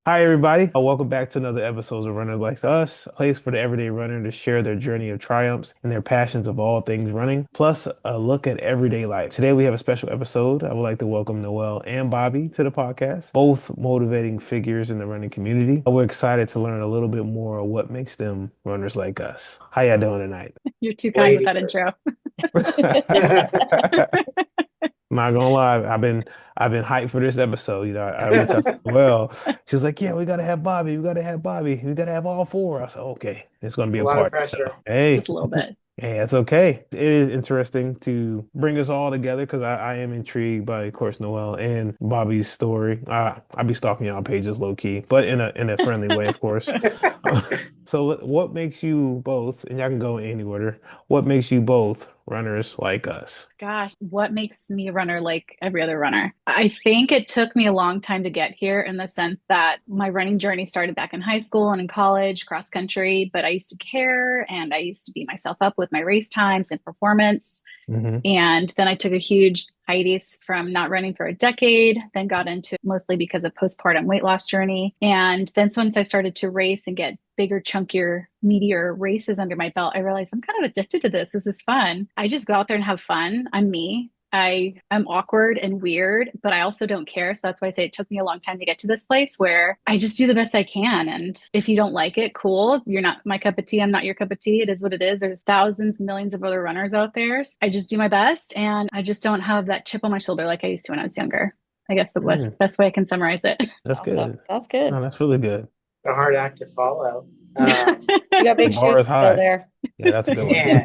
Hi, everybody. Welcome back to another episode of Runner Like Us, a place for the everyday runner to share their journey of triumphs and their passions of all things running, plus a look at everyday life. Today, we have a special episode. I would like to welcome Noelle and Bobby to the podcast, both motivating figures in the running community. We're excited to learn a little bit more of what makes them runners like us. How y'all doing tonight? You're too kind with Lady that first. intro. Not gonna lie, I've been hyped for this episode. I reached out to Well. She was like, "Yeah, we gotta have Bobby. We gotta have Bobby. We gotta have all four." I said, "Okay, it's gonna be A a lot of party." So, pressure. hey, Just a little bit. hey, that's okay. It is interesting to bring us all together because I am intrigued by, of course, Noelle and Bobby's story. I be stalking y'all pages low key, but in a friendly way, of course. So, what makes you both, and y'all can go in any order, what makes you both runners like us? Gosh, what makes me a runner like every other runner? I think it took me a long time to get here in the sense that my running journey started back in high school and in college, cross country, but I used to care and I used to beat myself up with my race times and performance. Hmm. And then I took a huge hiatus from not running for a decade, then got into it mostly because of postpartum weight loss journey. And then once I started to race and get bigger, chunkier, meatier races under my belt, I realized I'm kind of addicted to this. This is fun. I just go out there and have fun. I'm me. I'm awkward and weird, but I also don't care. So that's why I say it took me a long time to get to this place where I just do the best I can. And if you don't like it, cool. You're not my cup of tea. I'm not your cup of tea. It is what it is. There's thousands, millions of other runners out there. I just do my best and I just don't have that chip on my shoulder like I used to when I was younger. I guess the Mm, best way I can summarize it. that's Awesome. good. That's good. No, that's really good. A hard act to follow. You got The big bar shoes is to fill high. there. Yeah, that's a good one. Man,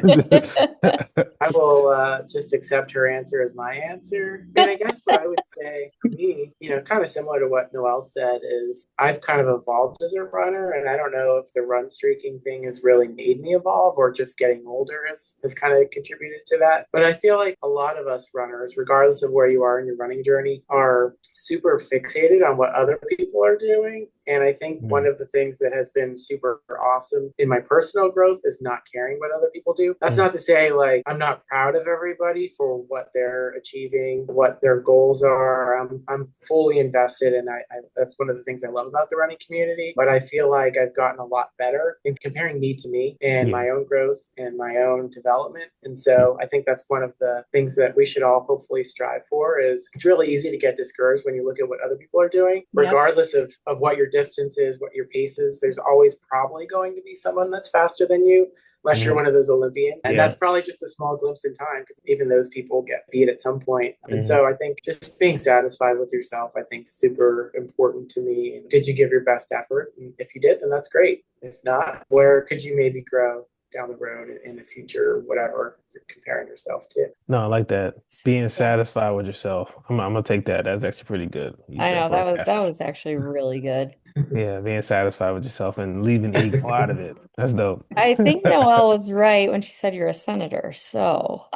I will just accept her answer as my answer. And I guess what I would say for me, kind of similar to what Noelle said, is I've kind of evolved as a runner. And I don't know if the run streaking thing has really made me evolve or just getting older has kind of contributed to that. But I feel like a lot of us runners, regardless of where you are in your running journey, are super fixated on what other people are doing. And I think one Mm, of the things that has been super awesome in my personal growth is not caring what other people do. That's mm, not to say like I'm not proud of everybody for what they're achieving, what their goals are. I'm fully invested, and I that's one of the things I love about the running community. But I feel like I've gotten a lot better in comparing me to me and yeah. my own growth and my own development. And so I think that's one of the things that we should all hopefully strive for. Is it's really easy to get discouraged when you look at what other people are doing, Yep. regardless of what your distance is, what your pace is. There's always probably going to be someone that's faster than you, unless you're Mhm. one of those Olympians. And Yeah. that's probably just a small glimpse in time because even those people get beat at some point. And Hmm. so I think just being satisfied with yourself, I think, super important to me. Did you give your best effort? And if you did, then that's great. If not, where could you maybe grow down the road in the future, whatever you're comparing yourself to? No, I like that. Being Yeah, satisfied with yourself. I'm gonna take that. That's actually pretty good. Use I that know for a that caption. was actually really good. Yeah, being satisfied with yourself and leaving the ego out of it. That's dope. I think Noelle was right when she said you're a senator. So,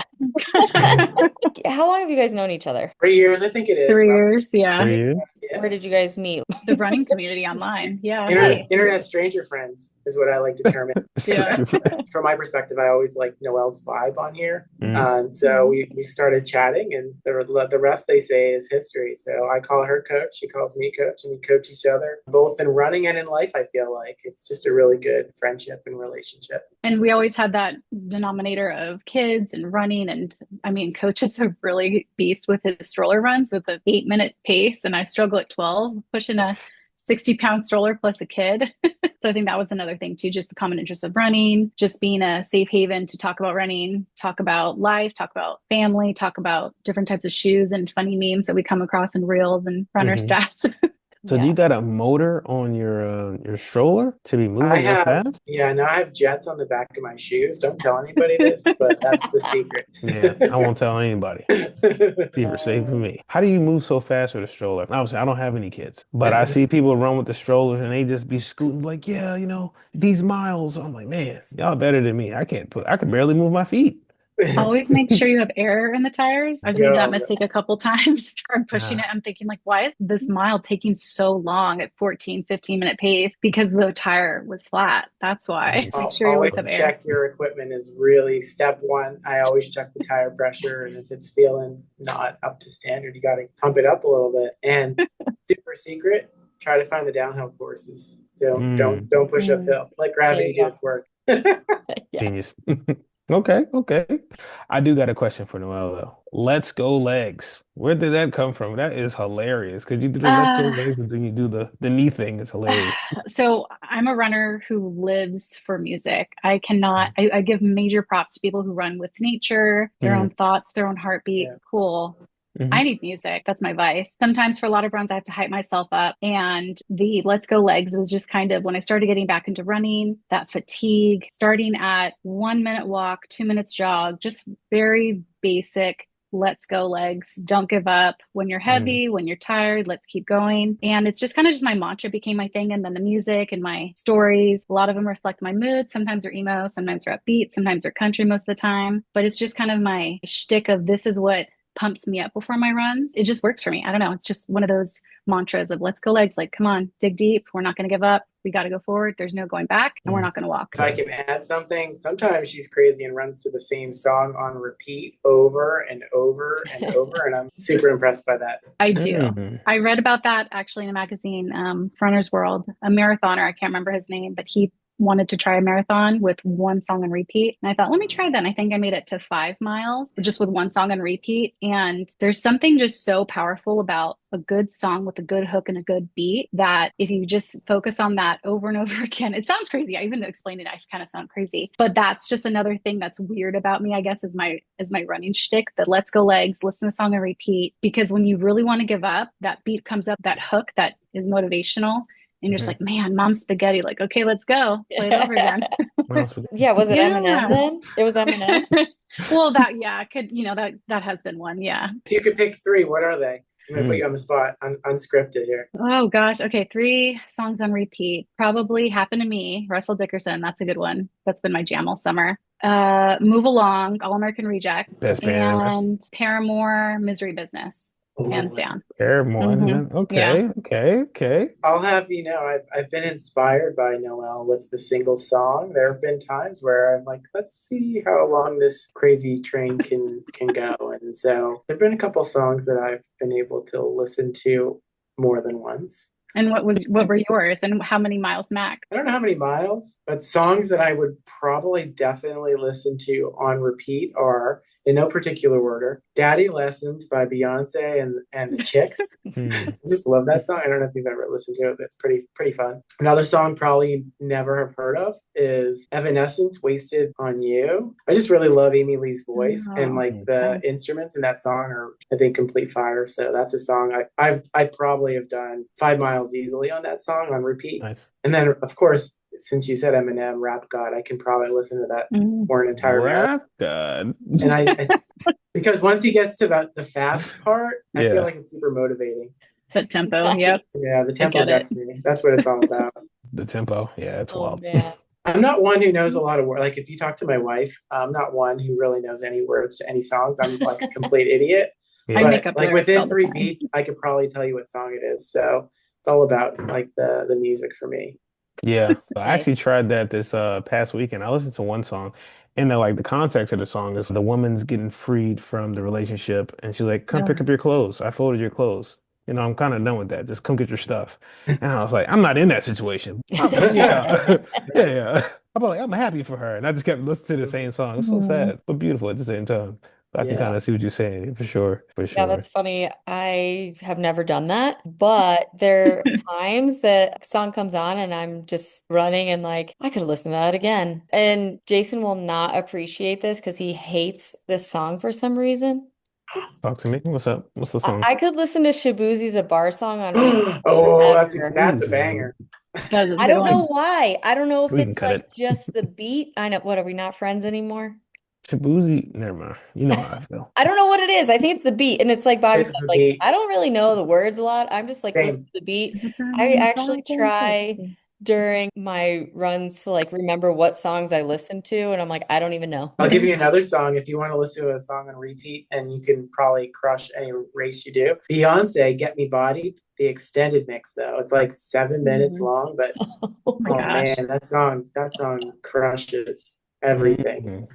how long have you guys known each other? 3 years, I think it is, 3 years. Yeah. 3 years? Where Yeah. did you guys meet? The running community online. Yeah. Nice. Internet stranger friends is what I like to term it. Yeah. From my perspective, I always like Noelle's vibe on here. Mhm. And so we started chatting, and the rest they say is history. So I call her coach, she calls me coach, and we coach each other both in running and in life. I feel like it's just a really good friendship and relationship. And we always had that denominator of kids and running. And I mean, coach is a really beast with his stroller runs with an 8 minute pace. And I struggle at 12, pushing a 60-pound stroller plus a kid. So I think that was another thing too, just the common interest of running, just being a safe haven to talk about running, talk about life, talk about family, talk about different types of shoes and funny memes that we come across in reels and runner Mhm. stats. So do you Yeah. got a motor on your stroller to be I moving that have, fast? yeah, now I have jets on the back of my shoes. Don't tell anybody this, but that's the secret. Yeah, I won't tell anybody. Secret safe for me. How do you move so fast with a stroller? Obviously, I don't have any kids, but I see people run with the strollers and they just be scooting like, yeah, these miles. I'm like, man, y'all better than me. I can barely move my feet. Always make sure you have air in the tires. I've made that No, mistake a couple times. I'm pushing it. Ah, I'm thinking like, why is this mile taking so long at 14, 15-minute pace? Because the tire was flat. That's why. nice. Make sure you always always have air. check your equipment is really step one. I always check the tire pressure, and if it's feeling not up to standard, you got to pump it up a little bit. And super secret, Try to find the downhill courses. Don't Mm, don't don't push Mm, uphill. Let there gravity you do go. its work. Yeah. genius. Okay, okay. I do got a question for Noelle though. Let's go legs. Where did that come from? That is hilarious. Could you do the let's go Uh, legs and then you do the knee thing? It's hilarious. so I'm a runner who lives for music. I cannot, I give major props to people who run with nature, their Mm-hmm. own thoughts, their own heartbeat. Yeah. Cool. I Hmm. need music. That's my vice. Sometimes for a lot of runs, I have to hype myself up. And the Let's Go Legs was just kind of when I started getting back into running, that fatigue, starting at 1 minute walk, 2 minutes jog, just very basic. Let's go legs. Don't give up. When you're Mm. heavy, when you're tired, let's keep going. And it's just kind of just my mantra became my thing. And then the music and my stories, a lot of them reflect my mood. Sometimes they're emo, sometimes they're upbeat, sometimes they're country most of the time. But it's just kind of my shtick of this is what pumps me up before my runs. It just works for me. I don't know. It's just one of those mantras of let's go legs. Like, come on, dig deep. We're not going to give up. We got to go forward. There's no going back, and we're Mm. not going to walk. If I can add something, sometimes she's crazy and runs to the same song on repeat over and over and over, and I'm super impressed by that. I do. Mm. I read about that actually in a magazine, Runner's World. A marathoner, I can't remember his name, but he wanted to try a marathon with one song on repeat. And I thought, let me try that. And I think I made it to 5 miles just with one song on repeat. And there's something just so powerful about a good song with a good hook and a good beat that if you just focus on that over and over again, it sounds crazy. I even explained it, I kind of sound crazy. But that's just another thing that's weird about me, I guess, is my running shtick, that let's go legs, listen to the song and repeat. Because when you really want to give up, that beat comes up, that hook that is motivational. And you're just Mhm. like, man, mom's spaghetti. Like, okay, let's go. Play it over again. Mouse with- Yeah, was it Eminem Yeah. then? It was Eminem. Well, that, yeah, could, that has been one. Yeah. If you could pick three, what are they? I'm gonna put Mm. you on the spot, unscripted here. Oh gosh. Okay. Three songs on repeat. Probably Happen to Me, Russell Dickerson. That's a good one. That's been my jam all summer. Move Along, All American Reject, Best band ever. and Paramore, Misery Business, hands Ooh, down. Paramore. Hmm. Yeah. Okay, okay, okay. I'll have you know, I've been inspired by Noelle with the single song. There have been times where I'm like, let's see how long this crazy train can go. And so there've been a couple songs that I've been able to listen to more than once. And what were yours and how many miles max? I don't know how many miles, but songs that I would probably definitely listen to on repeat are, in no particular order, Daddy Lessons by Beyonce and the Chicks. Hmm. I just love that song. I don't know if you've ever listened to it, but it's pretty fun. Another song probably you never have heard of is Evanescence, Wasted on You. I just really love Amy Lee's voice, and Oh, like Mm. the okay. instruments in that song are, I think, complete fire. So that's a song I probably have done 5 miles easily on that song on repeat. Nice. And then of course, since you said Eminem, Rap God, I can probably listen to that Mm. for an entire marathon. Rap God. And I because once he gets to the fast part, I feel Yeah, like it's super motivating. The tempo. Yep. Yeah, the I tempo get it. gets me. That's what it's all about. the tempo. Yeah, it's Oh wild. man. I'm not one who knows a lot of words. Like if you talk to my wife, I'm not one who really knows any words to any songs. I'm like a complete idiot. I Yeah. make But up like lyrics within all the three time. beats, I could probably tell you what song it is. So it's all about like the music for me. Yeah. So I Nice. actually tried that this past weekend. I listened to one song and the context of the song is the woman's getting freed from the relationship and she's like, come pick Ugh. up your clothes. I folded your clothes. I'm kind of done with that. Just come get your stuff. And I was like, I'm not in that situation. But yeah. Yeah, yeah. I'm like, I'm happy for her. And I just kept listening to the same song. It's so Mm. sad, but beautiful at the same time. So I can kind Yeah. of see what you're saying for sure. For Yeah, sure. that's funny. I have never done that, but there are times that a song comes on and I'm just running and like, I could listen to that again. And Jason will not appreciate this because he hates this song for some reason. Talk to me. What's up? What's the I, song? I could listen to Shabuzi's A Bar Song on repeat Oh, forever. that's a Ooh. banger. That is a I good don't know one. why. I don't know if We can it's cut like it. just the beat. I know, what, are we not friends anymore? Shabuzi, never mind. You know how I feel. I don't know what it is. I think it's the beat. And it's like Bobby said, It's the like, beat. I don't really know the words a lot. I'm just like, listen Same. to the beat. Is it I burning actually dark and try sexy? during my runs to like remember what songs I listen to. And I'm like, I don't even know. I'll give you another song if you want to listen to a song on repeat, and you can probably crush any race you do. Beyonce, Get Me Bodied, the extended mix though. It's like 7 minutes Mm. long, but Oh my oh gosh. man, that song crushes everything. Mhm.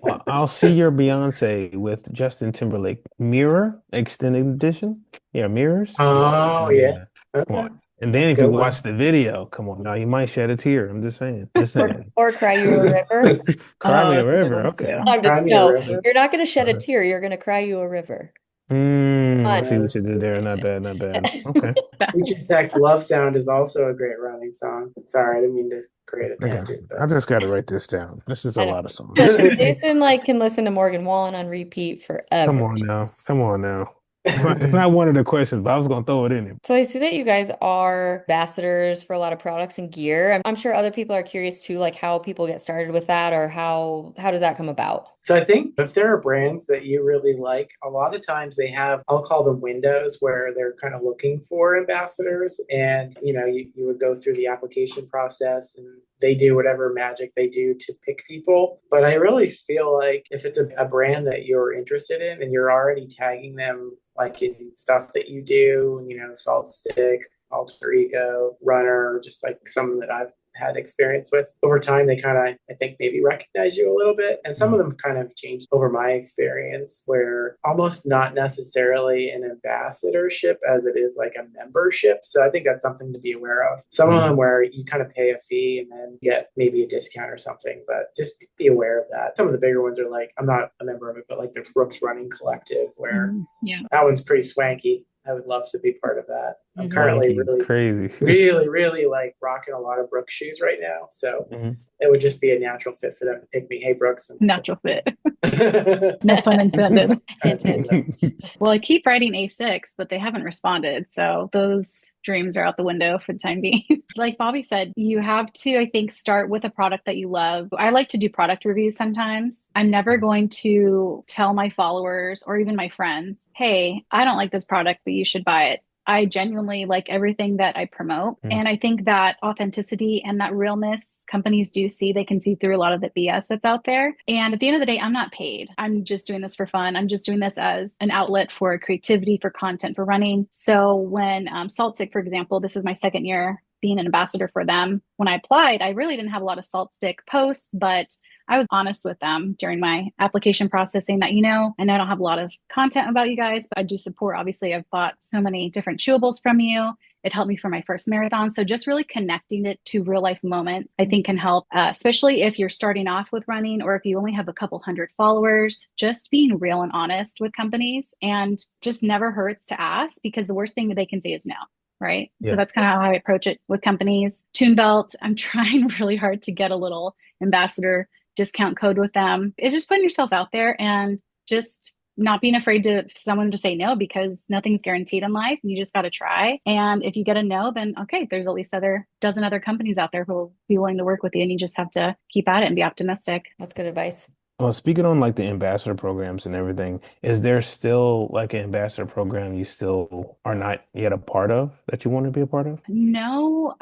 Well, I'll see your Beyonce with Justin Timberlake. Mirror extended edition. Yeah, mirrors. Oh yeah. Yeah. Come Okay. on. And That's then a if you good watch one. the video, come on now, you might shed a tear. I'm just saying. Just saying. Or cry you a river. Cry me Oh, a that's a good river. one Okay. too. I'm just Cry me a no, river. you're not gonna shed a Uh-huh. tear. You're gonna cry you a river. I Fun. see what you That's did there. cool. Not bad, not bad. Okay. Future Sex Love Sound is also a great running song. Sorry, I didn't mean to create a Okay. tangent, I but just got to write this down. This is a I know. lot of songs. Jason like can listen to Morgan Wallen on repeat Come forever. on now. Come on now. It's not one of the questions, but I was gonna throw it in there. So I see that you guys are ambassadors for a lot of products and gear. I'm sure other people are curious too, like how people get started with that or how does that come about? So I think if there are brands that you really like, a lot of times they have, I'll call them windows where they're kind of looking for ambassadors. And, you would go through the application process and they do whatever magic they do to pick people. But I really feel like if it's a brand that you're interested in and you're already tagging them like in stuff that you do, Salt Stick, Alter Ego, Runner, just like some that I've had experience with over time, they kind of, I think, maybe recognize you a little bit. And some of them kind of changed over my experience, where almost not necessarily an ambassadorship as it is like a membership. So I think that's something to be aware of. Some of them where you kind of pay a fee and then get maybe a discount or something, but just be aware of that. Some of the bigger ones are like, I'm not a member of it, but like the Brooks Running Collective, where Yeah. that one's pretty swanky. I would love to be part of that. I'm currently Wanky, it's really, crazy. really, really like rocking a lot of Brooks shoes right now. So Mhm. it would just be a natural fit for them to pick me. Hey, Brooks. Natural fit. I No pun intended. appreciate that. Well, I keep writing A6, but they haven't responded. So those dreams are out the window for the time being. Like Bobby said, you have to, I think, start with a product that you love. I like to do product reviews sometimes. I'm never going to tell my followers or even my friends, hey, I don't like this product, but you should buy it. I genuinely like everything that I promote. And I think that authenticity and that realness companies do see, they can see through a lot of the BS that's out there. And at the end of the day, I'm not paid. I'm just doing this for fun. I'm just doing this as an outlet for creativity, for content, for running. So when Saltstick, for example, this is my second year being an ambassador for them. When I applied, I really didn't have a lot of Saltstick posts, but I was honest with them during my application process saying that, I know I don't have a lot of content about you guys, but I do support. Obviously, I've bought so many different chewables from you. It helped me for my first marathon. So just really connecting it to real life moments, I think can help, especially if you're starting off with running or if you only have a couple hundred followers, just being real and honest with companies and just never hurts to ask, because the worst thing that they can say is no. Right. So Yeah. that's kind of how I approach it with companies. Toon Belt, I'm trying really hard to get a little ambassador discount code with them. It's just putting yourself out there and just not being afraid to someone to say no, because nothing's guaranteed in life. You just got to try. And if you get a no, then okay, there's at least dozen other companies out there who will be willing to work with you. And you just have to keep at it and be optimistic. That's good advice. Well, speaking on like the ambassador programs and everything, is there still like an ambassador program you still are not yet a part of that you want to be a part of? No,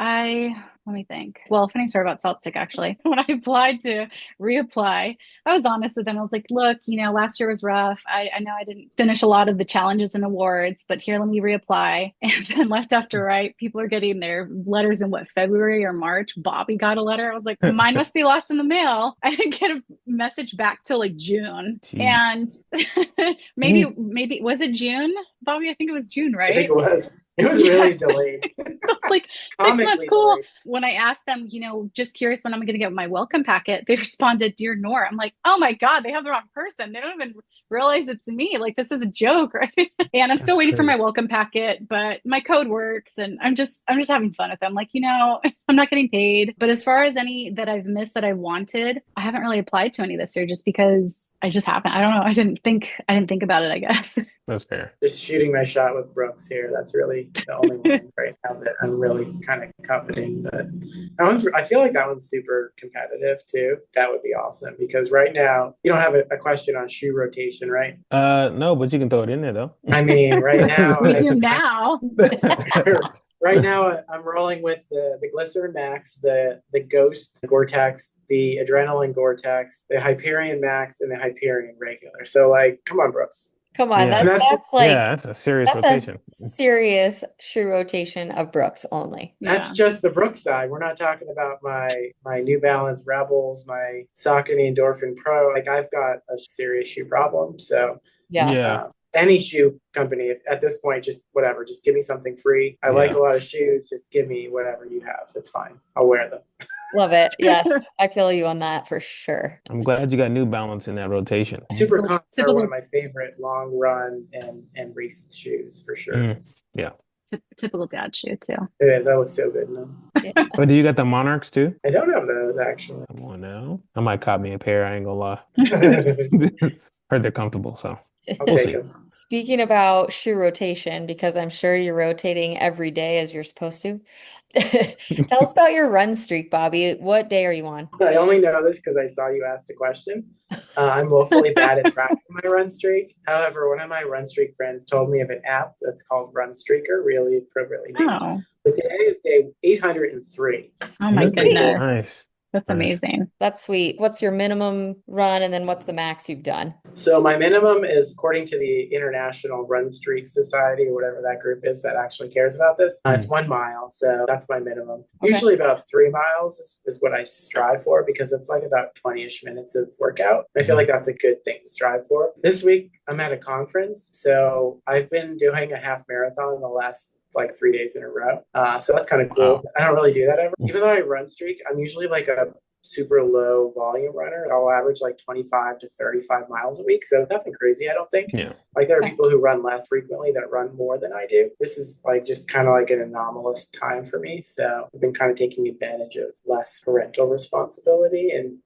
let me think. Well, funny story about Saltstick actually. When I applied to reapply, I was honest with them. I was like, look, last year was rough. I know I didn't finish a lot of the challenges and awards, but here, let me reapply. And then left after right, people are getting their letters in February or March. Bobby got a letter. I was like, mine must be lost in the mail. I didn't get a message back till like June. Jeez. And maybe was it June, Bobby? I think it was June, I think right? it was. It was really Yes. delayed. Like 6 months, Comically cool. delayed. When I asked them, just curious when I'm going to get my welcome packet, they responded, Dear Nora. I'm like, oh my God, they have the wrong person. They don't even realize it's me. Like, this is a joke, right? And I'm That's still waiting for crazy. my welcome packet, but my code works and I'm just having fun with them. Like, I'm not getting paid. But as far as any that I've missed that I wanted, I haven't really applied to any this year just because I just haven't. I don't know. I didn't think about it, I guess. That's fair. Just shooting my shot with Brooks here. That's really the only one right now that I'm really kind of coveting. But I feel like that one's super competitive too. That would be awesome because right now you don't have a question on shoe rotation, right? No, but you can throw it in there though. I mean, right now, We do now. right now I'm rolling with the Glycerin Max, the Ghost Gore-Tex, the Adrenaline Gore-Tex, the Hyperion Max, and the Hyperion regular. So like, come on, Brooks. Come on, Yeah. And that's that's like Yeah, that's a serious that's a rotation. serious shoe rotation of Brooks only. That's Yeah. just the Brooks side. We're not talking about my New Balance Rebels, my Saucony Endorphin Pro. Like I've got a serious shoe problem. So Yeah. Yeah. any shoe company at this point, just whatever, just give me something free. I like Yeah. a lot of shoes. Just give me whatever you have. It's fine. I'll wear them. Love it. Yes, I feel you on that for sure. I'm glad you got New Balance in that rotation. Super comfy are one of Typical, my favorite long run and race shoes for sure. Yeah. typical dad shoe too. It is. I look so good in them. Yeah. But do you got the Monarchs too? I don't have those actually. Come on now. I might cop me a pair. I ain't gonna lie. Heard they're comfortable, so I'll we'll take see. them. Speaking about shoe rotation, because I'm sure you're rotating every day as you're supposed to. Tell us about your run streak, Bobby. What day are you on? I only know this because I saw you asked a question. I'm woefully bad at tracking my run streak. However, one of my run streak friends told me of an app that's called Run Streaker, really appropriately named. Oh, So today is day 803. oh my Sweet. goodness. Nice. That's Nice. amazing. That's sweet. What's your minimum run, and then what's the max you've done? So my minimum is, according to the International Run Streak Society, or whatever that group is that actually cares about this, it's 1 mile. So that's my minimum. Okay. Usually about 3 miles is what I strive for, because it's like about 20-ish minutes of workout. I feel like that's a good thing to strive for. This week I'm at a conference, so I've been doing a half marathon the last like 3 days in a row. So that's kind of cool. Wow. I don't really do that ever. Even though I run streak, I'm usually like a super low volume runner. I'll average like 25 to 35 miles a week. So nothing crazy, I don't think. Yeah. Like there are people who run less frequently that run more than I do. This is like just kind of like an anomalous time for me. So I've been kind of taking advantage of less parental responsibility and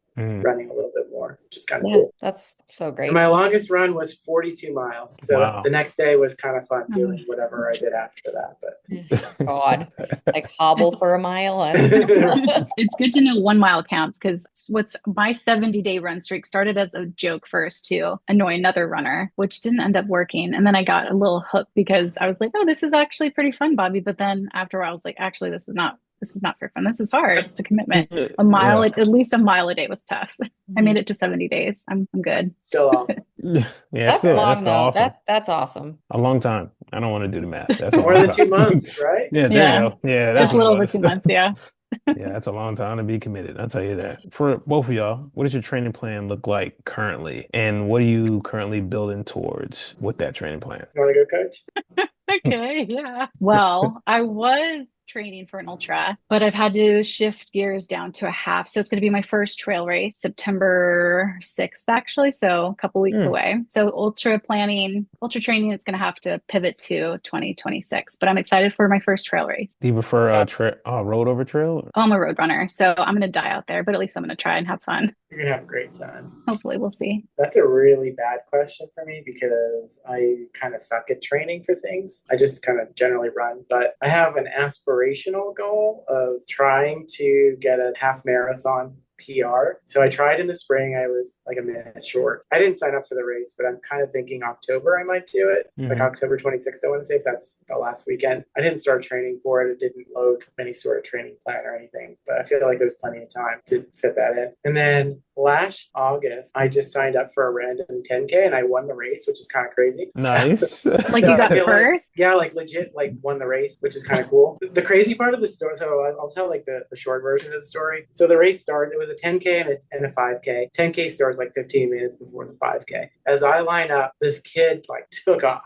running a little bit more, which is kind of cool. That's so great. And my longest run was 42 miles. So Wow. the next day was kind of fun doing whatever I did after that. But God, like hobble for a mile. I don't know. It's good to know 1 mile counts, because what's my 70-day run streak started as a joke first to annoy another runner, which didn't end up working. And then I got a little hooked because I was like, oh, this is actually pretty fun, Bobby. But then after a while, I was like, actually, this is not for fun. This is hard. It's a commitment. A mile, Yeah. at least a mile a day was tough. I made it to 70 days. I'm good. still awesome. Yeah, That's still, long that's still though. awesome. That's awesome. A long time. I don't want to do the math. That's a More long than 2 time. months, right? Yeah, there Yeah. you go. Yeah, that's Just a what little it over was. 2 months. Yeah. Yeah, that's a long time to be committed. I'll tell you that. For both of y'all, what does your training plan look like currently? And what are you currently building towards with that training plan? You want to go, coach? Okay, yeah. Well, I was training for an ultra, but I've had to shift gears down to a half. So it's going to be my first trail race, September 6th, actually. So a couple weeks away. So ultra training, it's going to have to pivot to 2026. But I'm excited for my first trail race. Do you prefer road over trail? I'm a road runner, so I'm going to die out there, but at least I'm going to try and have fun. You're going to have a great time. Hopefully, we'll see. That's a really bad question for me because I kind of suck at training for things. I just kind of generally run, but I have an aspirational goal of trying to get a half marathon PR. So I tried in the spring. I was like a minute short. I didn't sign up for the race, but I'm kind of thinking October I might do it. It's like October 26th, I want to say, if that's the last weekend. I didn't start training for it. It didn't load any sort of training plan or anything, but I feel like there's plenty of time to fit that in. And then last August, I just signed up for a random 10K and I won the race, which is kind of crazy. Nice. Like you got first? Yeah, like legit, like won the race, which is kind of cool. The crazy part of the story, so I'll tell like the short version of the story. So the race starts, it was a 10K and a 5K. 10K starts like 15 minutes before the 5K. As I line up, this kid like took off.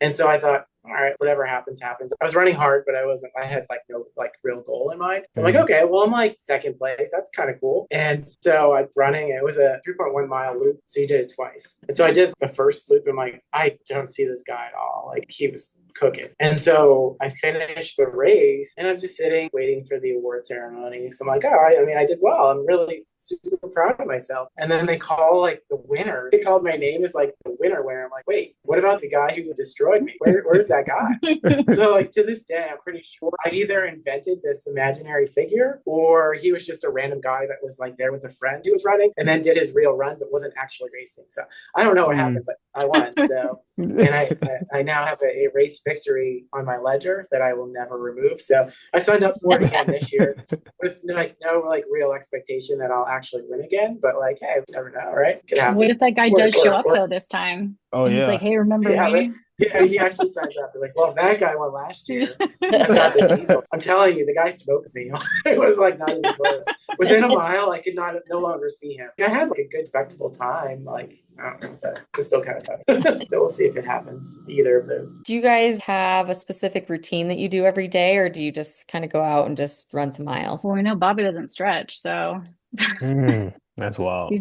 And so I thought, all right, whatever happens, happens. I was running hard, but I had like no like real goal in mind. So I'm like, okay, well, I'm like second place. That's kind of cool. And so I'm running. It was a 3.1 mile loop. So you did it twice. And so I did the first loop. I'm like, I don't see this guy at all. Like he was cooking. And so I finished the race and I'm just sitting waiting for the award ceremony. So I'm like, I mean, I did well. I'm really super proud of myself. And then they call like the winner. They called my name as like the winner. I'm like, wait, what about the guy who destroyed me? Where's that guy? So like to this day, I'm pretty sure I either invented this imaginary figure or he was just a random guy that was like there with a friend who was running and then did his real run, but wasn't actually racing. So I don't know what happened, but I won. So, and I now have a race victory on my ledger that I will never remove. So I signed up for it again this year with like no like real expectation that I'll actually win again. But like, hey, you never know, right? Could happen. What if that guy does show up though this time? Oh and yeah. he's like, hey, remember me? Yeah, he actually signs up. They're like, well, if that guy went last year, I've got this easel. I'm telling you, the guy smoked me. It was like not even close. Within a mile, I could not no longer see him. I had like a good spectacle time. Like, I don't know, but it's still kind of fun. So we'll see if it happens, either of those. Do you guys have a specific routine that you do every day, or do you just kind of go out and just run some miles? Well, we know Bobby doesn't stretch, so That's wild. he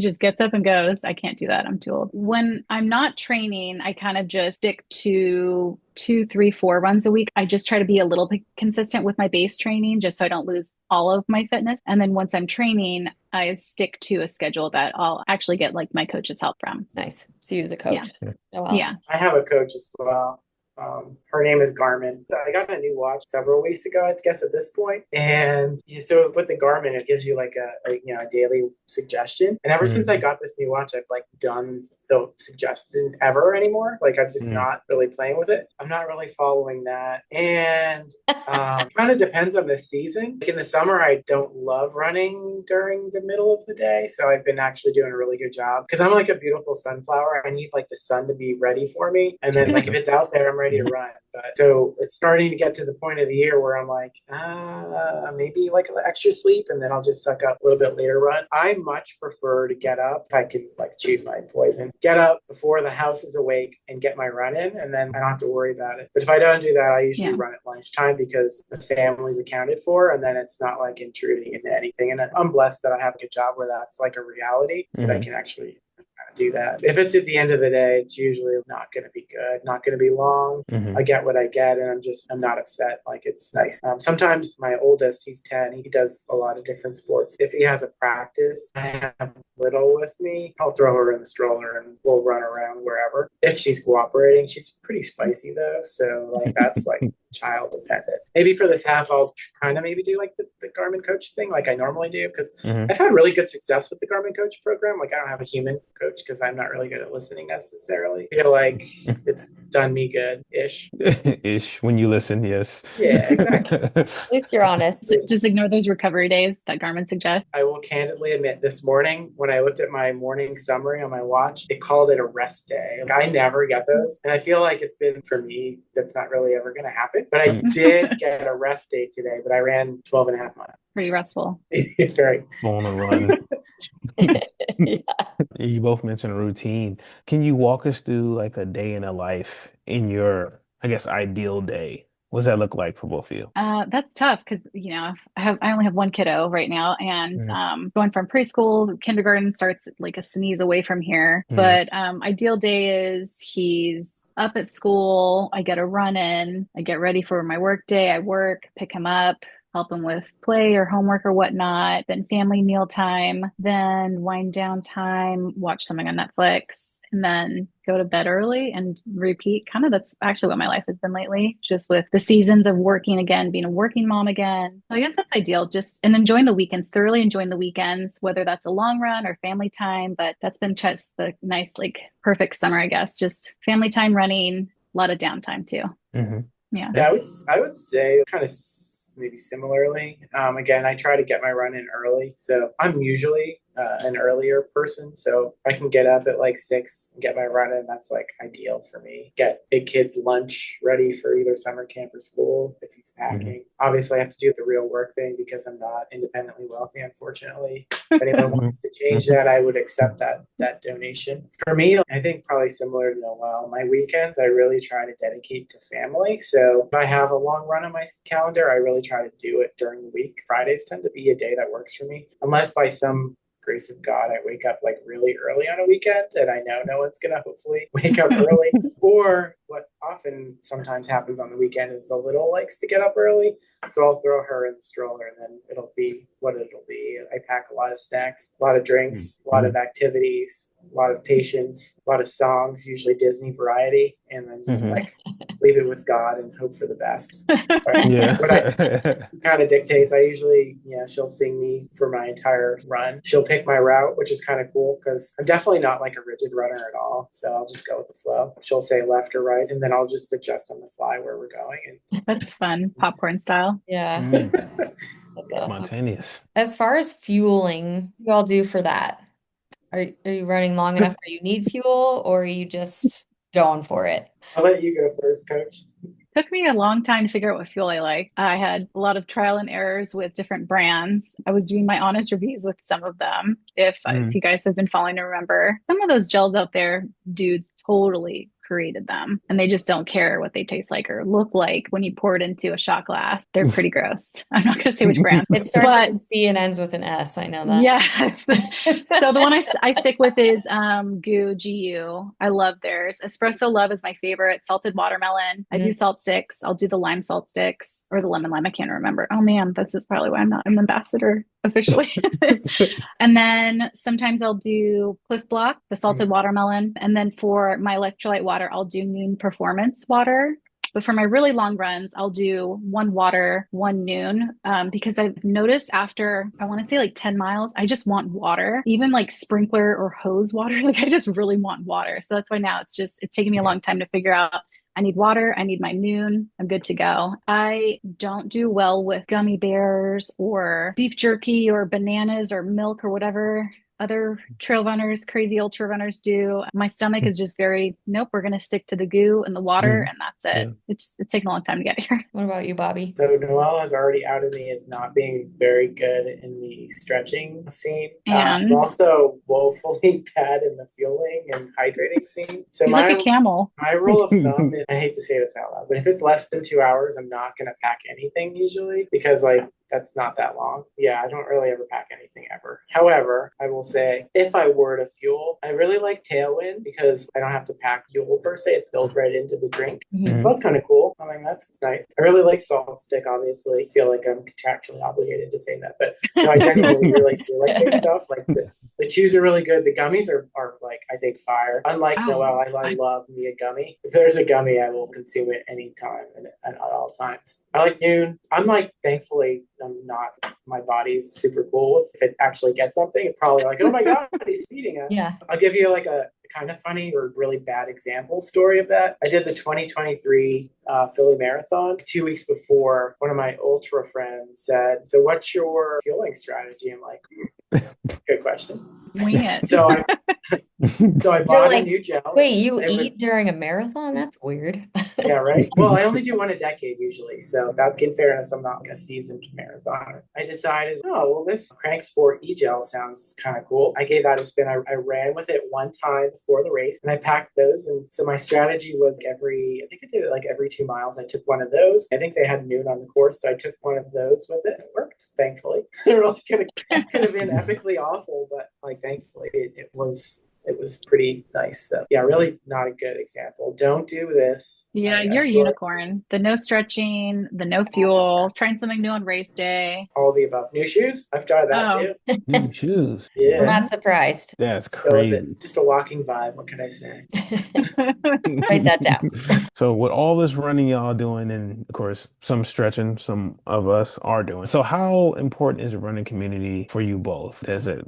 just gets up and goes. I can't do that. I'm too old. When I'm not training, I kind of just stick to two, three, 4 runs a week. I just try to be a little bit consistent with my base training just so I don't lose all of my fitness. And then once I'm training, I stick to a schedule that I'll actually get like my coach's help from. Nice. So you use a Yeah. coach. Oh, well. Yeah. I have a coach as well. Her name is Garmin. I got a new watch several weeks ago, I guess at this point. And so with the Garmin, it gives you like a daily suggestion. And ever since I got this new watch, I've like done the suggestion ever anymore. Like I'm just not really playing with it. I'm not really following that. And kind of depends on the season. Like in the summer, I don't love running during the middle of the day. So I've been actually doing a really good job because I'm like a beautiful sunflower. I need like the sun to be ready for me. And then like if it's out there, I'm ready to run. But so it's starting to get to the point of the year where I'm like, maybe like extra sleep and then I'll just suck up a little bit later run. I much prefer to get up. If I can like choose my poison, get up before the house is awake and get my run in, and then I don't have to worry about it. But if I don't do that, I usually run at lunchtime because the family's accounted for, and then it's not like intruding into anything. And I'm blessed that I have a good job where that's like a reality that I can actually do that. If it's at the end of the day, it's usually not going to be good, not going to be long. I get what I get, and I'm not upset. Like it's nice. Sometimes my oldest, he's 10, he does a lot of different sports. If he has a practice, I have little with me, I'll throw her in the stroller and we'll run around wherever. If she's cooperating, she's pretty spicy though. So like that's like child dependent. Maybe for this half, I'll kind of maybe do like the Garmin coach thing like I normally do because I've had really good success with the Garmin coach program. Like I don't have a human coach because I'm not really good at listening necessarily. I feel like it's done me good-ish. Ish, when you listen, yes. Yeah, exactly. At least you're honest. Just ignore those recovery days that Garmin suggests. I will candidly admit this morning when I looked at my morning summary on my watch, it called it a rest day. Like, I never get those. And I feel like it's been for me, that's not really ever going to happen. But I did get a rest day today, but I ran 12 and a half miles. Pretty restful. Very. On a run. Yeah. You both mentioned a routine. Can you walk us through like a day in a life in your, I guess, ideal day? What does that look like for both of you? That's tough because I only have one kiddo right now, and going from preschool, kindergarten starts like a sneeze away from here. But ideal day is he's up at school. I get a run in. I get ready for my work day. I work, pick him up, help him with play or homework or whatnot, then family meal time, then wind down time, watch something on Netflix, and then go to bed early and repeat. Kind of that's actually what my life has been lately, just with the seasons of working again, being a working mom again. So I guess that's ideal, just and enjoying the weekends, thoroughly enjoying the weekends, whether that's a long run or family time. But that's been just the nice, like perfect summer, I guess. Just family time running, a lot of downtime too. Yeah. Yeah, I would say kind of maybe similarly. Again, I try to get my run in early. So I'm usually an earlier person. So I can get up at like 6 and get my run in. That's like ideal for me. Get big kid's lunch ready for either summer camp or school if he's packing. Obviously, I have to do the real work thing because I'm not independently wealthy, unfortunately. If anyone wants to change that, I would accept that donation. For me, I think probably similar to Noelle, my weekends, I really try to dedicate to family. So if I have a long run on my calendar, I really try to do it during the week. Fridays tend to be a day that works for me, unless by some grace of God, I wake up like really early on a weekend and I know no one's going to hopefully wake up early. Or what often sometimes happens on the weekend is the little likes to get up early. So I'll throw her in the stroller and then it'll be what it'll be. I pack a lot of snacks, a lot of drinks, a lot of activities, a lot of patience, a lot of songs, usually Disney variety, and then just like leave it with God and hope for the best. Yeah. But I kind of dictates. I usually, she'll sing me for my entire run. She'll pick my route, which is kind of cool because I'm definitely not like a rigid runner at all. So I'll just go with the flow. She'll say left or right, and then I'll just adjust on the fly where we're going. That's fun, popcorn style. Yeah. Spontaneous. As far as fueling, what do you all do for that? Are you running long enough where you need fuel, or are you just going for it. I'll let you go first, Coach. Took me a long time to figure out what fuel I like. I had a lot of trial and errors with different brands. I was doing my honest reviews with some of them. If Mm. you guys have been following to remember, some of those gels out there, dudes totally created them and they just don't care what they taste like or look like when you pour it into a shot glass. They're pretty gross. I'm not going to say which brand, It starts but with a C and ends with an S. I know that. yes. So the one I stick with is GU. I love theirs. Espresso Love is my favorite. Salted watermelon. I do salt sticks. I'll do the lime salt sticks or the lemon lime. I can't remember. Oh man, this is probably why I'm not an ambassador officially. And then sometimes I'll do Cliff Block, the salted watermelon. And then for my electrolyte water, I'll do Noon Performance water. But for my really long runs, I'll do one water, one noon, because I've noticed after, I want to say like 10 miles, I just want water, even like sprinkler or hose water. Like I just really want water. So that's why now it's taken me a long time to figure out I need water. I need my noon. I'm good to go. I don't do well with gummy bears or beef jerky or bananas or milk or whatever other trail runners, crazy ultra runners do. My stomach is just very, nope, we're going to stick to the goo and the water and that's it. Yeah. It's taken a long time to get here. What about you, Bobby? So Noelle has already outed me as not being very good in the stretching scene. And I'm also woefully bad in the fueling and hydrating scene. So he's like a camel. my rule of thumb is, I hate to say this out loud, but if it's less than 2 hours, I'm not going to pack anything usually because like that's not that long. Yeah, I don't really ever pack anything ever. However, I will say if I were to fuel, I really like Tailwind because I don't have to pack fuel per se. It's built right into the drink. Mhm. So that's kind of cool. I mean, that's nice. I really like Salt Stick, obviously. I feel like I'm contractually obligated to say that. But no, I genuinely really do like their stuff. Like the chews are really good. The gummies are like, I think, fire. Unlike Noelle, I love me a gummy. If there's a gummy, I will consume it anytime and at all times. I like Noon. I'm like, thankfully, I'm not, my body's super cool with. If it actually gets something, it's probably like, oh my God, he's feeding us. Yeah. I'll give you like a kind of funny or really bad example story of that. I did the 2023 Philly Marathon 2 weeks before. One of my ultra friends said, so what's your fueling strategy? I'm like, good question. Wing it. So I bought a new gel. Wait, you eat during a marathon? That's weird. Yeah, right. Well, I only do one a decade usually. So that, in fairness, I'm not a seasoned marathoner. I decided, oh, well, this Crank Sport e-gel sounds kind of cool. I gave that a spin. I ran with it one time before the race and I packed those. And so my strategy was I think I did it like every 2 miles. I took one of those. I think they had Noon on the course. So I took one of those with it. It worked, thankfully. Or else it could have been epically awful, but like thankfully it was pretty nice though. Yeah, really not a good example. Don't do this. Yeah, you're a unicorn. The no stretching, the no fuel, trying something new on race day. All the above. New shoes? I've tried that too. New shoes. Yeah. I'm not surprised. That's So crazy. just a walking vibe. What can I say? Write that down. So with all this running y'all doing, and of course some stretching, some of us are doing. So how important is the running community for you both? Does it,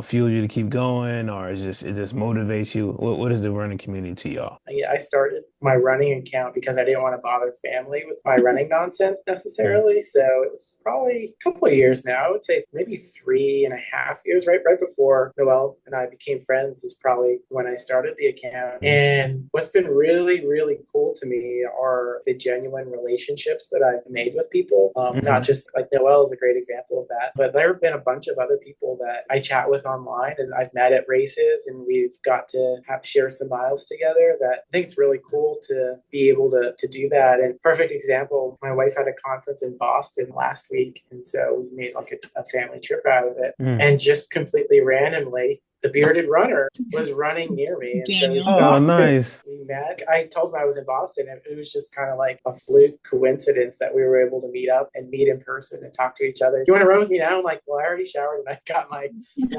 fuel you to keep going, or it just motivates you? What is the running community to y'all? Yeah, I started my running account because I didn't want to bother family with my running nonsense necessarily. So it was probably a couple of years now. I would say maybe 3.5 years, right before Noelle and I became friends is probably when I started the account. And what's been really, really cool to me are the genuine relationships that I've made with people. Not just like Noelle is a great example of that, but there have been a bunch of other people that I chat with online and I've met at races and we've got to share some miles together. That I think it's really cool to be able to do that. And perfect example, my wife had a conference in Boston last week. And so we made like a family trip out of it. And just completely randomly, the bearded runner was running near me. And so we stopped. Oh, nice. We met. I told him I was in Boston. And it was just kind of like a fluke coincidence that we were able to meet up and meet in person and talk to each other. Do you want to run with me now? I'm like, well, I already showered and I got my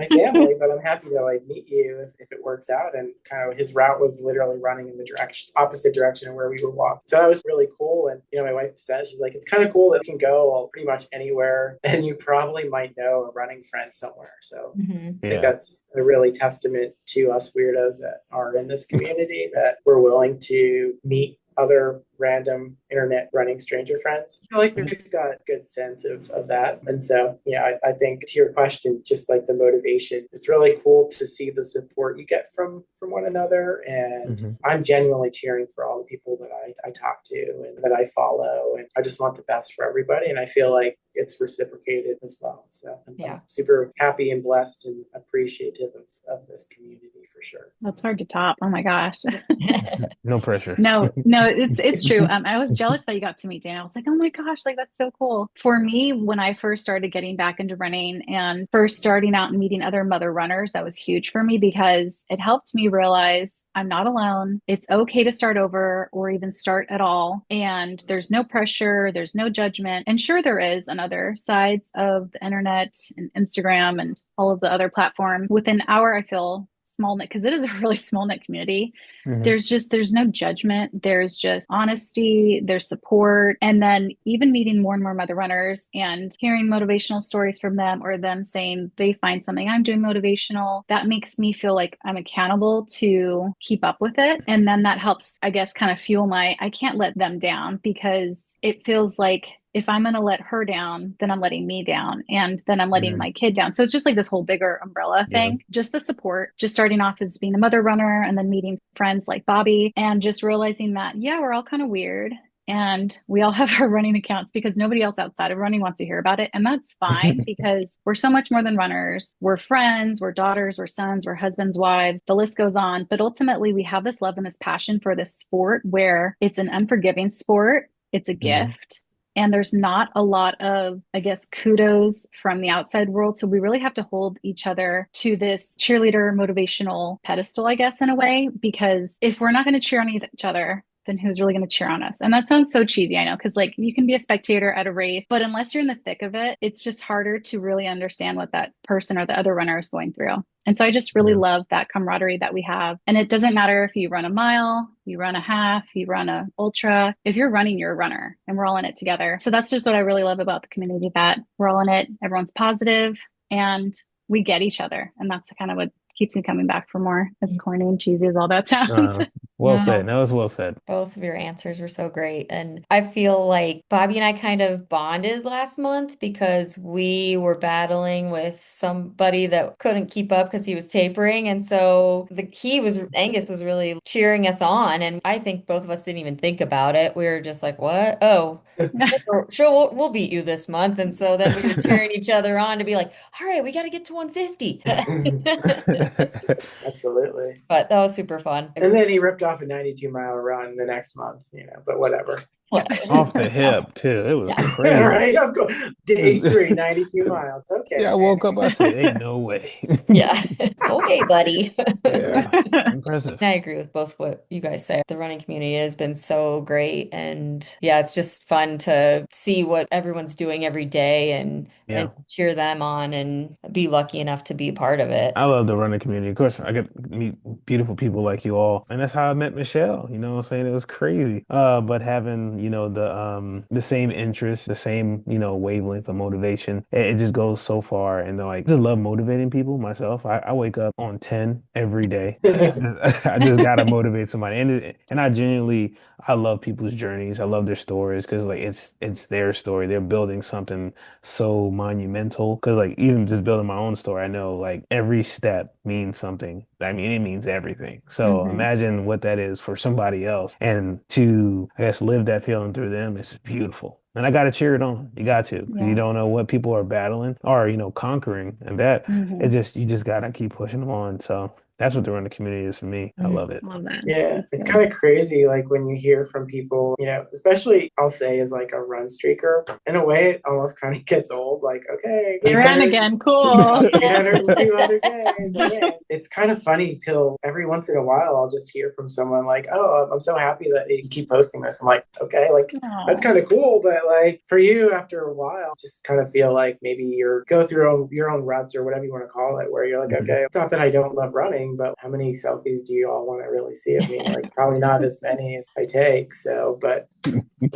family, but I'm happy to like meet you if it works out. And kind of his route was literally running in the opposite direction of where we were walking. So that was really cool. And, my wife says, she's like, it's kind of cool that you can go pretty much anywhere and you probably might know a running friend somewhere. So I think that's a really testament to us weirdos that are in this community, that we're willing to meet other random internet running stranger friends. I feel like we've got a good sense of that. And so, yeah, I think to your question, just like the motivation, it's really cool to see the support you get from one another. And I'm genuinely cheering for all the people that I talk to and that I follow. And I just want the best for everybody. And I feel like it's reciprocated as well. So I'm super happy and blessed and appreciative of this community for sure. That's hard to top. Oh my gosh. No pressure. No, it's true. I was jealous that you got to meet Dana. I was like, oh my gosh, like that's so cool. For me, when I first started getting back into running and first starting out and meeting other mother runners, that was huge for me because it helped me realize I'm not alone. It's okay to start over or even start at all. And there's no pressure, there's no judgment. And sure, there is on other sides of the internet and Instagram and all of the other platforms. Within our, I feel, small knit, because it is a really small knit community. There's no judgment. There's just honesty, there's support. And then even meeting more and more mother runners and hearing motivational stories from them or them saying they find something I'm doing motivational, that makes me feel like I'm accountable to keep up with it. And then that helps, I guess, kind of fuel I can't let them down because it feels like if I'm going to let her down, then I'm letting me down and then I'm letting my kid down. So it's just like this whole bigger umbrella thing. Just the support, just starting off as being a mother runner and then meeting friends like Bobby and just realizing that, yeah, we're all kind of weird and we all have our running accounts because nobody else outside of running wants to hear about it. And that's fine because we're so much more than runners. We're friends, we're daughters, we're sons, we're husbands, wives, the list goes on. But ultimately we have this love and this passion for this sport where it's an unforgiving sport. It's a gift. And there's not a lot of, I guess, kudos from the outside world. So we really have to hold each other to this cheerleader motivational pedestal, I guess, in a way, because if we're not going to cheer on each other, then who's really going to cheer on us? And that sounds so cheesy, I know, because like you can be a spectator at a race, but unless you're in the thick of it, it's just harder to really understand what that person or the other runner is going through. And so I just really love that camaraderie that we have. And it doesn't matter if you run a mile, you run a half, you run a ultra. If you're running, you're a runner and we're all in it together. So that's just what I really love about the community, that we're all in it. Everyone's positive and we get each other. And that's kind of what keeps me coming back for more. As corny and cheesy as all that sounds. Well said. That was well said. Both of your answers were so great. And I feel like Bobby and I kind of bonded last month because we were battling with somebody that couldn't keep up because he was tapering. And so Angus was really cheering us on. And I think both of us didn't even think about it. We were just like, what? Oh, sure, we'll beat you this month. And so then we were cheering each other on to be like, all right, we got to get to 150. Absolutely. But that was super fun. And then he ripped off a 92-mile run the next month, but whatever. Off the hip too. It was crazy. Right? I'm going day 3, 92 miles. Okay. Yeah, I woke up, I said, ain't no way. Yeah. Okay, buddy. Yeah. Impressive. I agree with both what you guys say. The running community has been so great. And yeah, it's just fun to see what everyone's doing every day and cheer them on and be lucky enough to be part of it. I love the running community. Of course, I get to meet beautiful people like you all. And that's how I met Michelle. You know what I'm saying? It was crazy. But having, the same interest, the same, wavelength of motivation, it just goes so far. And like, I just love motivating people myself. I wake up on 10 every day. I just gotta motivate somebody. And I love people's journeys. I love their stories because like it's their story. They're building something so monumental. Because like even just building my own story, I know like every step means something. I mean, it means everything. So imagine what that is for somebody else. And to, I guess, live that feeling through them is beautiful. And I got to cheer it on. You got to. You don't know what people are battling or, conquering. And that, you just got to keep pushing them on. So that's what the running community is for me. I love it. Love that. Yeah, it's kind of crazy, like when you hear from people, especially I'll say as like a run streaker. In a way, it almost kind of gets old. Like, okay, you ran again, cool. 802 other days. Again. It's kind of funny till every once in a while I'll just hear from someone like, "Oh, I'm so happy that you keep posting this." I'm like, okay, like that's kind of cool, but like for you, after a while, just kind of feel like maybe go through your own ruts or whatever you want to call it, where you're like, okay, it's not that I don't love running. running, but how many selfies do you all want to really see of me? Like, probably not as many as I take. So, but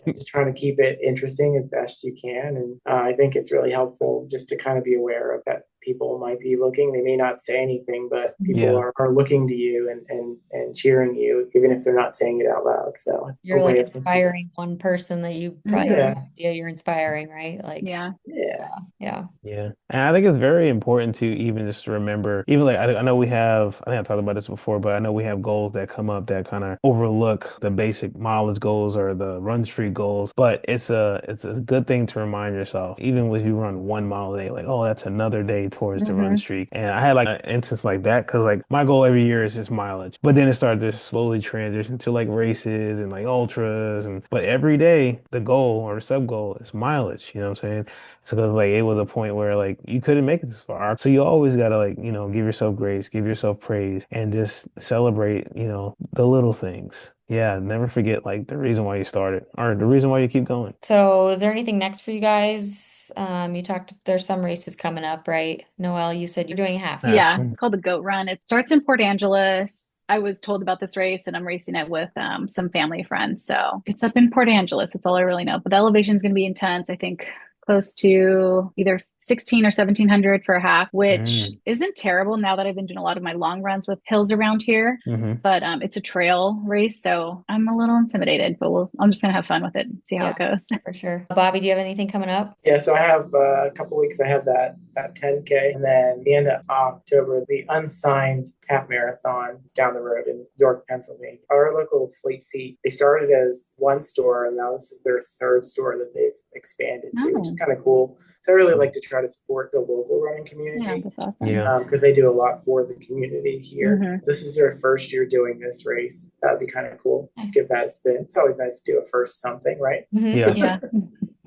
just trying to keep it interesting as best you can. And I think it's really helpful just to kind of be aware of that people might be looking. They may not say anything, but people Yeah. are looking to you and cheering you, even if they're not saying it out loud. So You're a like way of thinking. inspiring one person that you probably have Yeah. no idea you're inspiring, right? Like, Yeah. Yeah. yeah. Yeah. And I think it's very important to even just remember, even like I know we have, I think I talked about this before, but I know we have goals that come up that kind of overlook the basic mileage goals or the run streak goals. But it's a good thing to remind yourself, even when you run 1 mile a day, like, oh, that's another day towards the run Hmm. streak. And I had like an instance like that because like my goal every year is just mileage. But then it started to slowly transition to like races and like ultras and but every day the goal or sub goal is mileage, you know what I'm saying? So 'cause, like it was a point where like you couldn't make it this far. So you always gotta like, give yourself grace, give yourself praise, and just celebrate, the little things. Yeah, never forget like the reason why you started or the reason why you keep going. So is there anything next for you guys? You talked, there's some races coming up, right? Noelle, you said you're doing a half. Half. Yeah, it's called the Goat Run. It starts in Port Angeles. I was told about this race and I'm racing it with some family friends. So it's up in Port Angeles. That's all I really know. But the elevation is going to be intense. I think close to either 16 or 1700 for a half, which Mm, isn't terrible now that I've been doing a lot of my long runs with hills around here. hmm But it's a trail race. So I'm a little intimidated, but I'm just going to have fun with it and see how Yeah, it goes. for sure. Bobby, do you have anything coming up? Yeah, so I have a couple weeks. I have that 10K, and then the end of October, the unsigned half marathon down the road in York, Pennsylvania. Our local Fleet Feet, they started as one store, and now this is their third store that they've expanded to, which is Oh, kind of cool. So I really like to try to support the local running yeah, community that's awesome. Yeah. because they do a lot for the community here. Hmm. This is their first year doing this race. That'd be kind of cool to Nice. give that a spin. It's always nice to do a first something, right? Yeah. Yeah.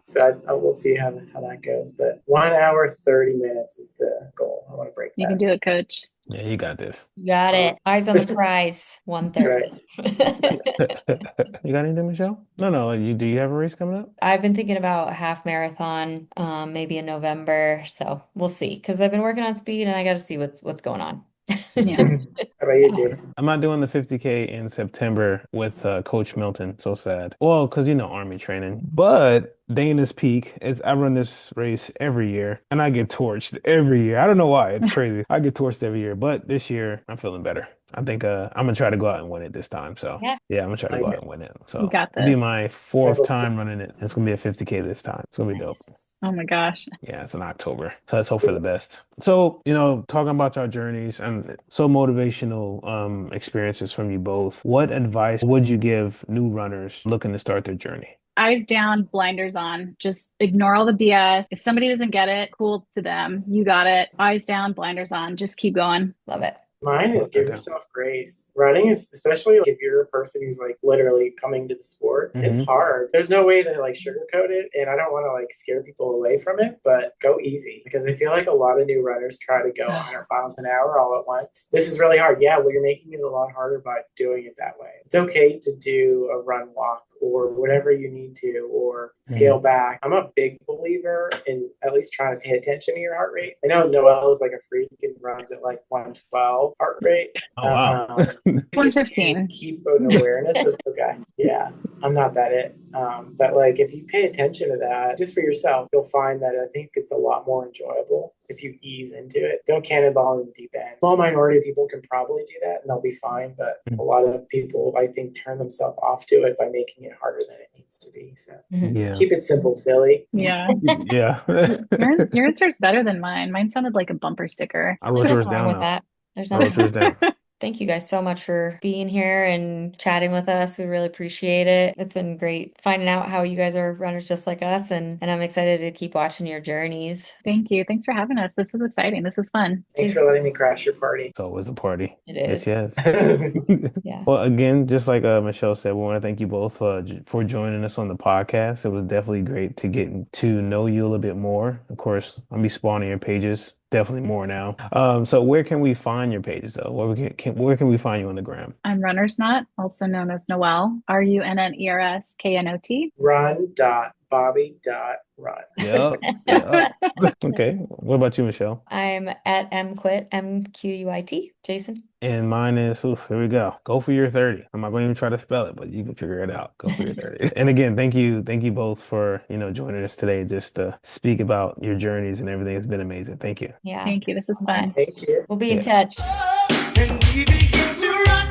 So I will see how that goes. But 1 hour, 30 minutes is the goal. I want to break You can that. do it, coach. Yeah, you got this. You got it. Eyes on the prize. That's right. 1:30. You got anything, Michelle? No, no. Like, do you have a race coming up? I've been thinking about half marathon, maybe in November. So we'll see. Because I've been working on speed and I got to see what's going on. Yeah. How about you, Jason? I'm not doing the 50K in September with Coach Milton. So sad. Well, because Army training. But Dana's Peak is I run this race every year and I get torched every year. I don't know why. It's crazy. I get torched every year, but this year I'm feeling better. I think I'm gonna try to go out and win it this time. So Yeah. yeah, I'm gonna try to go Like out it. and win it. You So got it'll be this. my I fourth hope so. time running it. It's gonna be a 50K this time. It's gonna be dope. Nice. Oh my gosh. Yeah, it's in October. So let's hope for the best. So, talking about our journeys and so motivational experiences from you both, what advice would you give new runners looking to start their journey? Eyes down, blinders on. Just ignore all the BS. If somebody doesn't get it, cool to them. You got it. Eyes down, blinders on. Just keep going. Love it. Mine is Put that give down. yourself grace. Running is, especially if you're a person who's like literally coming to the sport, it's Hmm. hard. There's no way to like sugarcoat it, and I don't want to like scare people away from it, but go easy because I feel like a lot of new runners try to go 100 miles an hour all at once. This is really hard. Yeah, well, you're making it a lot harder by doing it that way. It's okay to do a run walk or whatever you need to, or scale back. I'm a big believer in at least trying to pay attention to your heart rate. I know Noelle is like a freak and runs at like 112 heart rate. Oh, wow. If you 115. keep an awareness of, okay, yeah, I'm not that it. But like if you pay attention to that just for yourself, you'll find that I think it's a lot more enjoyable if you ease into it. Don't cannonball in the deep end. Small minority of people can probably do that and they'll be fine. But a lot of people, I think, turn themselves off to it by making it harder than it needs to be. So Mhm. Yeah. keep it simple, silly. Yeah. Yeah. Your answer's better than mine. Mine sounded like a bumper sticker. I wrote There's yours nothing wrong down with now. that. There's I nothing wrote yours down. Thank you guys so much for being here and chatting with us. We really appreciate it. It's been great finding out how you guys are runners just like us, and I'm excited to keep watching your journeys. Thank you. Thanks for having us. This was exciting. This was fun. Thanks for letting me crash your party. It's always a party. It Yes, is. yes. Yeah. Well, again, just like Michelle said, we want to thank you both for joining us on the podcast. It was definitely great to get to know you a little bit more. Of course, I'll be spawning your pages definitely more now. So where can we find your pages though? Where can we find you on the gram? I'm Runner's Knot, also known as Noelle, RUNNERSKNOT. Run.Bobby. Bobby.run. Yep. Yep. Okay. What about you, Michelle? I'm at mquit, MQUIT. Jason? And mine is, oof, here we go. Go for your 30. I'm not going to even try to spell it, but you can figure it out. Go for your 30. And again, thank you both for, joining us today just to speak about your journeys and everything. It's been amazing. Thank you. Yeah. Thank you. This is fun. Thank you. We'll be in Yeah. touch. And we begin to rock